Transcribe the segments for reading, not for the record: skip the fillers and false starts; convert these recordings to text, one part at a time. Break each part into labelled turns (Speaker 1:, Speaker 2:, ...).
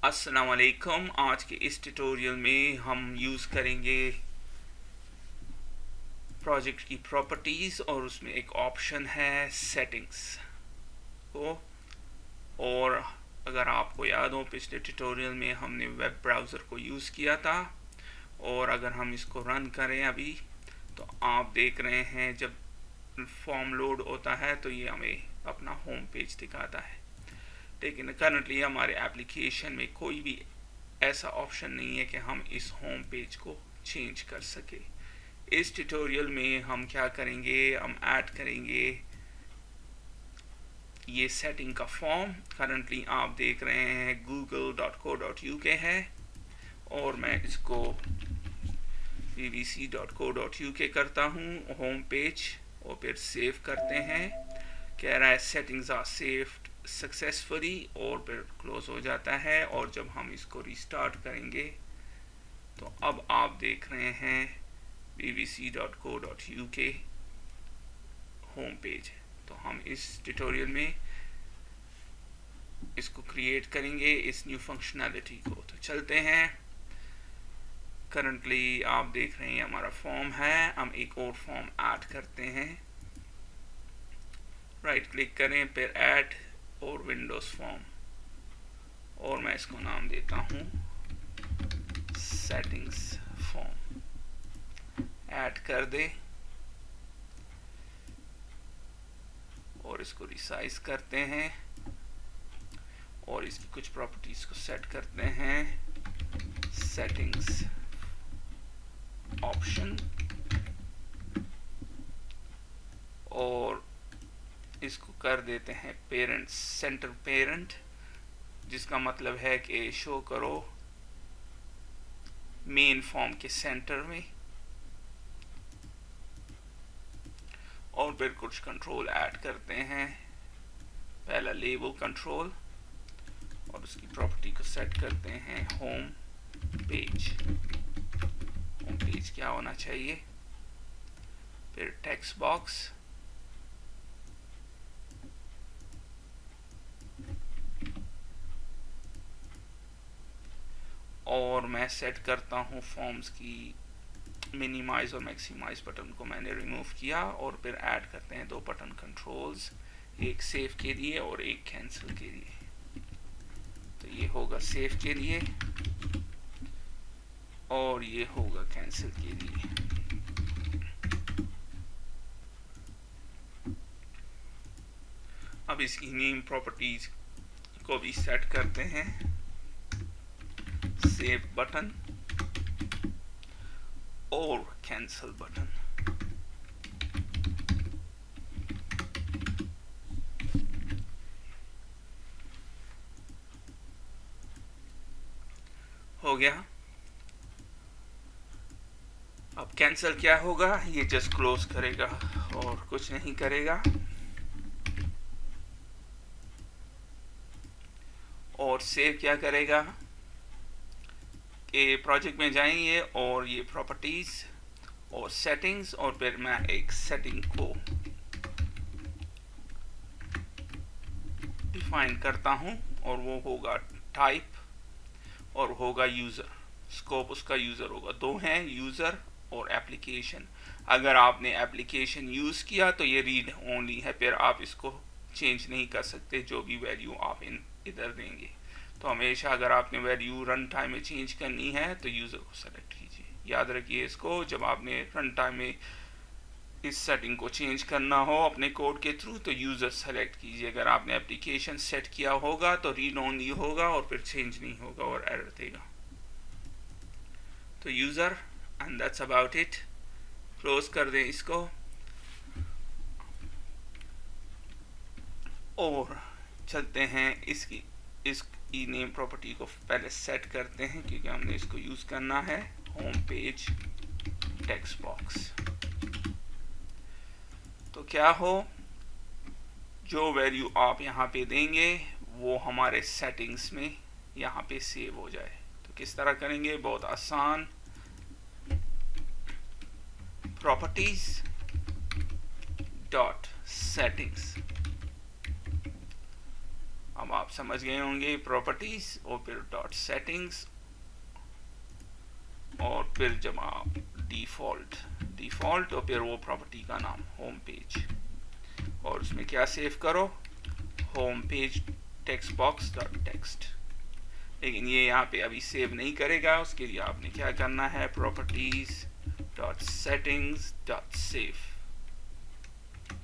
Speaker 1: अस्सलाम वालेकुम। आज के इस ट्यूटोरियल में हम यूज़ करेंगे प्रोजेक्ट की प्रॉपर्टीज़ और उसमें एक ऑप्शन है सेटिंग्स को। और अगर आपको याद हो, पिछले ट्यूटोरियल में हमने वेब ब्राउज़र को यूज़ किया था, और अगर हम इसको रन करें अभी तो आप देख रहे हैं जब फॉर्म लोड होता है तो ये हमें अपना होम पेज दिखाता है। लेकिन करंटली हमारे एप्लीकेशन में कोई भी ऐसा ऑप्शन नहीं है कि हम इस होम पेज को चेंज कर सके। इस ट्यूटोरियल में हम क्या करेंगे, हम ऐड करेंगे ये सेटिंग का फॉर्म। करंटली आप देख रहे हैं google.co.uk है, और मैं इसको bbc.co.uk करता हूँ होम पेज, और फिर सेव करते हैं। कह रहा है सेटिंग्स आर सेव्ड सक्सेसफुली, और फिर क्लोज हो जाता है। और जब हम इसको रिस्टार्ट करेंगे तो अब आप देख रहे हैं bbc.co.uk होम पेज। तो हम इस ट्यूटोरियल में इसको क्रिएट करेंगे, इस न्यू फंक्शनैलिटी को। तो चलते हैं। करंटली आप देख रहे हैं हमारा फॉर्म है, हम एक और फॉर्म ऐड करते हैं। राइट क्लिक करें, फिर ऐड और विंडोज फॉर्म, और मैं इसको नाम देता हूँ सेटिंग्स फॉर्म। ऐड कर दे और इसको रिसाइज करते हैं और इसकी कुछ प्रॉपर्टीज को सेट करते हैं। सेटिंग्स ऑप्शन, और इसको कर देते हैं पेरेंट, सेंटर पेरेंट, जिसका मतलब है कि शो करो मेन फॉर्म के सेंटर में। और फिर कुछ कंट्रोल ऐड करते हैं। पहला लेबल कंट्रोल, और उसकी प्रॉपर्टी को सेट करते हैं होम पेज। होम पेज क्या होना चाहिए। फिर टेक्स्ट बॉक्स, और मैं सेट करता हूँ फॉर्म्स की मिनिमाइज और मैक्सिमाइज बटन को मैंने रिमूव किया। और फिर ऐड करते हैं दो बटन कंट्रोल्स, एक सेव के लिए और एक कैंसिल के लिए। तो ये होगा सेव के लिए और ये होगा कैंसिल के लिए। अब इसकी नेम प्रॉपर्टीज को भी सेट करते हैं। सेव बटन और कैंसिल बटन। हो गया। अब कैंसिल क्या होगा, ये जस्ट क्लोज करेगा और कुछ नहीं करेगा। और सेव क्या करेगा कि प्रोजेक्ट में जाएंगे और ये प्रॉपर्टीज और सेटिंग्स, और फिर मैं एक सेटिंग को डिफाइन करता हूं, और वो होगा टाइप और होगा यूज़र। स्कोप उसका यूज़र होगा। दो हैं, यूज़र और एप्लीकेशन। अगर आपने एप्लीकेशन यूज़ किया तो ये रीड ओनली है, फिर आप इसको चेंज नहीं कर सकते जो भी वैल्यू आप इधर देंगे। तो हमेशा अगर आपने वैल्यू रन टाइम में चेंज करनी है तो यूज़र को सेलेक्ट कीजिए। याद रखिए इसको, जब आपने रन टाइम में इस सेटिंग को चेंज करना हो अपने कोड के थ्रू तो यूज़र सेलेक्ट कीजिए। अगर आपने एप्लीकेशन सेट किया होगा तो रीड ओनली होगा और फिर चेंज नहीं होगा और एरर देगा। तो user, and that's about it. Close कर दें इसको और चलते हैं इसकी नेम प्रॉपर्टी को पहले सेट करते हैं, क्योंकि हमने इसको यूज़ करना है। Home page text box. तो क्या हो, जो वैल्यू आप यहाँ पे देंगे वो हमारे सेटिंग्स में यहाँ पे सेव हो जाए। तो किस तरह करेंगे, बहुत आसान। Properties dot settings. अब अब आप समझ गए होंगे प्रॉपर्टीज और फिर डॉट सेटिंग्स और फिर जब आप डिफॉल्ट और फिर वो प्रॉपर्टी का नाम होम पेज और उसमें क्या सेव करो home page text box dot text. लेकिन ये यहाँ पे अभी सेव नहीं करेगा, उसके लिए आपने क्या करना है properties dot settings dot save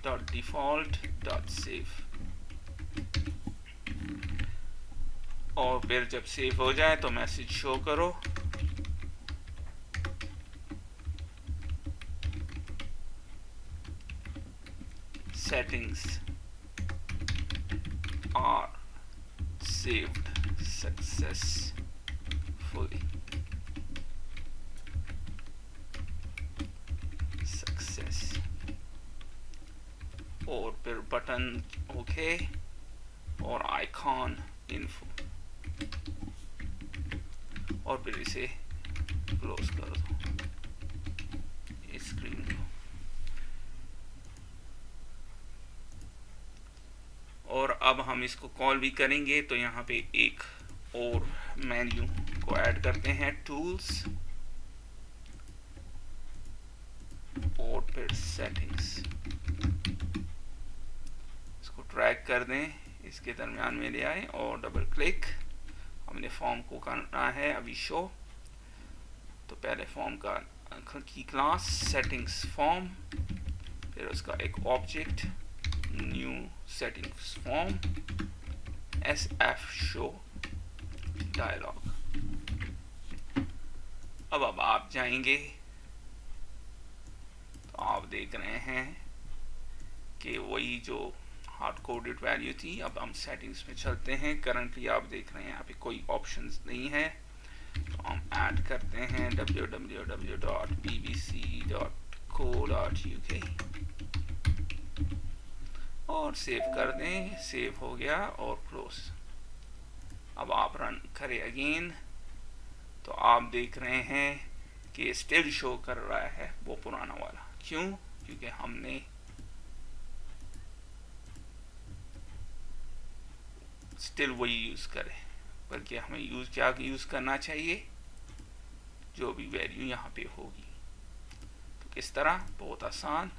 Speaker 1: dot default dot save और फिर जब सेव हो जाए तो मैसेज शो करो settings are saved successfully success और फिर बटन ओके और आइकॉन इन्फो और फिर इसे क्लोज कर दो इस स्क्रीन को। और अब हम इसको कॉल भी करेंगे तो यहाँ पे एक और मेन्यू को ऐड करते हैं टूल्स और फिर सेटिंग्स। इसको ड्रैग कर दें, इसके दरमियान में ले आए और डबल क्लिक। हमने फॉर्म को करना है अभी शो, तो पहले फॉर्म का की क्लास सेटिंग्स फॉर्म, फिर उसका एक object new settings form SF show dialog. अब आप जाएंगे तो आप देख रहे हैं कि वही जो हार्ड कोडेड वैल्यू थी। अब हम सेटिंग्स में चलते हैं। करंटली आप देख रहे हैं यहाँ पे कोई ऑप्शंस नहीं है, तो हम ऐड करते हैं www.bbc.co.uk और सेव कर दें। सेव हो गया और क्लोज। अब आप रन करें अगेन तो आप देख रहे हैं कि स्टिल शो कर रहा है वो पुराना वाला। क्यों? क्योंकि हमने स्टिल वही यूज करें, बल्कि हमें क्या यूज करना चाहिए, जो भी वैल्यू यहाँ पे होगी। तो किस तरह? बहुत आसान।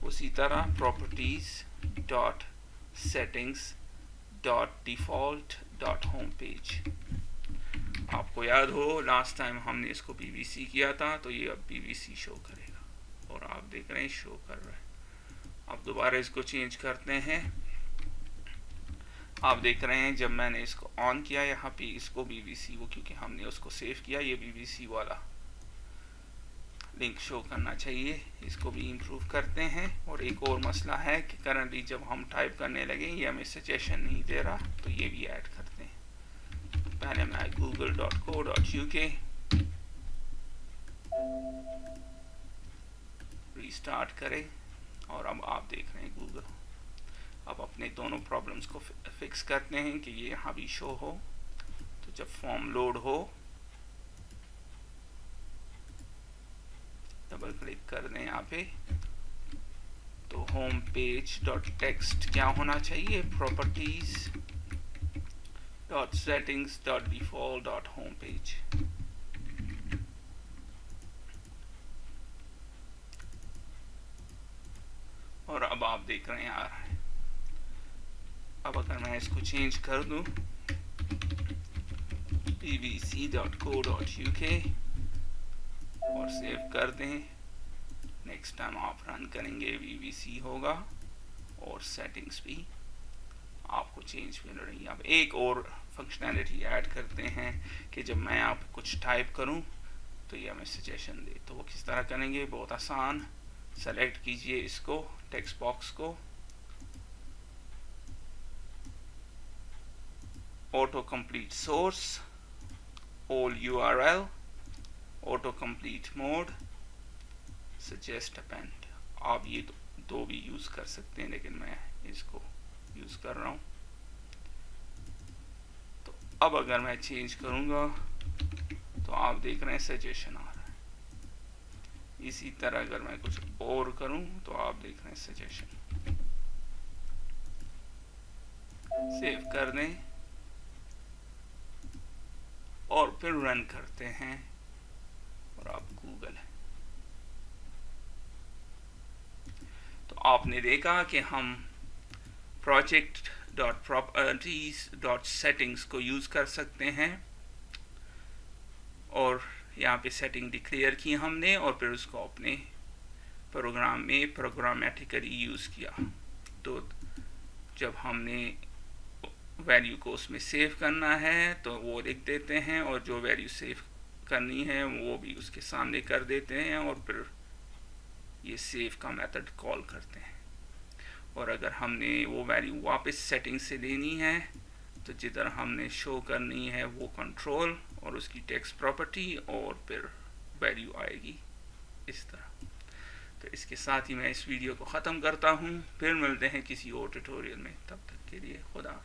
Speaker 1: उसी तरह properties dot settings dot default dot home page. आपको याद हो लास्ट टाइम हमने इसको BBC किया था, तो ये अब BBC शो करेगा और आप देख रहे हैं शो कर रहा है। अब दोबारा इसको चेंज करते हैं। आप देख रहे हैं जब मैंने इसको ऑन किया यहाँ पे इसको BBC, वो क्योंकि हमने उसको सेव किया, ये BBC वाला लिंक शो करना चाहिए। इसको भी इम्प्रूव करते हैं। और एक और मसला है कि करंटली जब हम टाइप करने लगे ये हमें सजेशन नहीं दे रहा, तो ये भी ऐड करते हैं। पहले मैं google.co.uk रीस्टार्ट करें और अब आप देख रहे हैं गूगल। अब अपने दोनों प्रॉब्लम्स को फिक्स करते हैं कि ये यहाँ भी शो हो। तो जब फॉर्म लोड हो डबल क्लिक कर दें यहाँ पे, तो होम पेज डॉट टेक्स्ट क्या होना चाहिए? Properties dot settings dot default dot home page. और अब आप देख रहे हैं आ रहा है। अब अगर मैं इसको चेंज कर दूं bbc.co.uk और सेव कर दें, नेक्स्ट टाइम आप रन करेंगे BBC होगा और सेटिंग्स भी आपको चेंज मिल रही है। अब एक और फंक्शनैलिटी ऐड करते हैं कि जब मैं आप कुछ टाइप करूं तो ये हमें सजेशन दे। तो वो किस तरह करेंगे? बहुत आसान। सेलेक्ट कीजिए इसको, टेक्स्ट बॉक्स को, auto complete source, all URL, auto complete mode, suggest append. आप ये दो भी यूज कर सकते हैं, लेकिन मैं इसको यूज कर रहा हूं। तो अब अगर मैं चेंज करूंगा तो आप देख रहे हैं सजेशन आ रहा है। इसी तरह अगर मैं कुछ और करूं तो आप देख रहे हैं सजेशन। सेव कर दें और फिर रन करते हैं और आप गूगल है। तो आपने देखा कि हम project.properties.settings को यूज़ कर सकते हैं और यहाँ पे सेटिंग डिक्लेयर की हमने और फिर उसको अपने प्रोग्राम में प्रोग्रामेटिकली यूज़ किया। तो जब हमने वैल्यू को उसमें सेव करना है तो वो लिख देते हैं और जो वैल्यू सेव करनी है वो भी उसके सामने कर देते हैं और फिर ये सेव का मेथड कॉल करते हैं। और अगर हमने वो वैल्यू वापस सेटिंग से लेनी है तो जिधर हमने शो करनी है वो कंट्रोल और उसकी टेक्स्ट प्रॉपर्टी और फिर वैल्यू आएगी इस तरह। तो इसके साथ ही मैं इस वीडियो को ख़त्म करता हूँ, फिर मिलते हैं किसी और ट्यूटोरियल में, तब तक के लिए खुदा।